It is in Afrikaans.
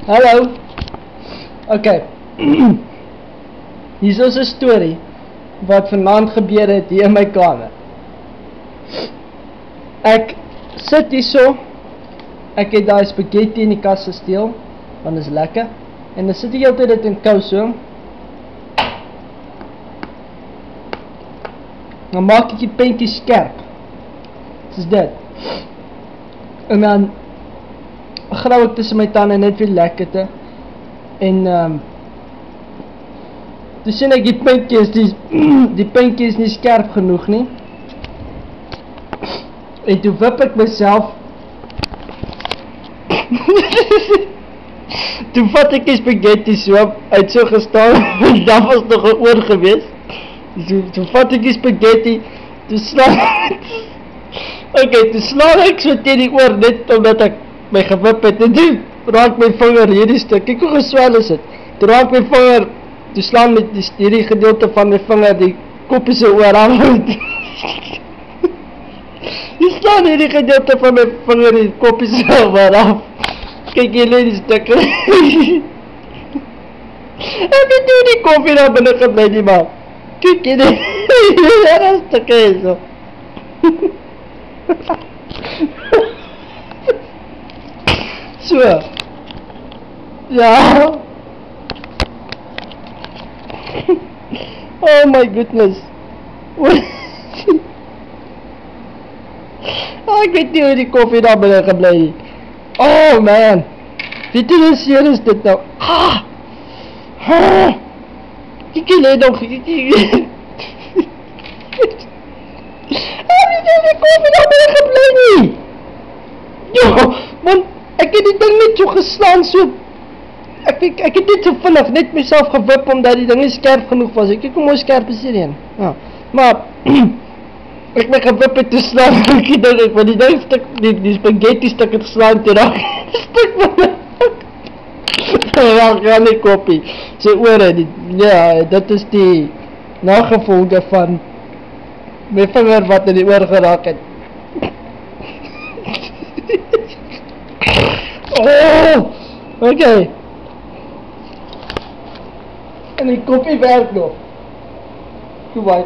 Hallo. Okay. Hier is 'n storie wat vanaand gebeur het hier in my kamer. Ek sit hierso. Ek het daai spaghetti in die kas gesteel, want dit is lekker. En dan sit ek altyd dit in kou so. Dan maak ek die puntjies skerp. Soos dit. En dan grauw ek tussen my tande net weer lekkerte. En toe sien ek die puntjies, die puntjies nie skerp genoeg nie. En toe wip ek myself. Toe vat ek die spaghetti so uit so gestaan. Daar was nog 'n oor gewees. Toe vat ek die spaghetti. Toe slaan ek so teen die oor net omdat ek my gewip het. En toe raak my vinger hierdie stuk. Kyk hoe geswel is dit. Toe raak my vinger. Toe slaan met hierdie gedeelte van my vinger die koppie se oor af. Die slaan hierdie gedeelte van my vinger die koppie se oor af. Kyk hier die stukke. En dit doen die koffie daar binne gebly die man. Kyk hier die stukke is so. So. Ja. Oh my goodness. Ek weet nie hoe die koffie daar binne gebly. Oh man. Weet jy hoe seer is dit nou? Kyk jy net nog. Weet jy die koffie daar binne gebly nie? Jo, man, ek het die ding net so geslaan so. Ek het net so vinnig net myself gewip omdat die ding nie skerp genoeg was. Ek kyk hoe mooi skerp is hierheen. Ja, maar ek my gewip het te slaan. Ek dink want die ding stuk die spaghetti stuk het geslaan toe raak. Stuk van my. Ja, nie koppie. Sy ore, ja, dit is die nagevolge van my vinger wat in die oor geraak het. Oh, okay. En die koppie werk nog. Toe waai.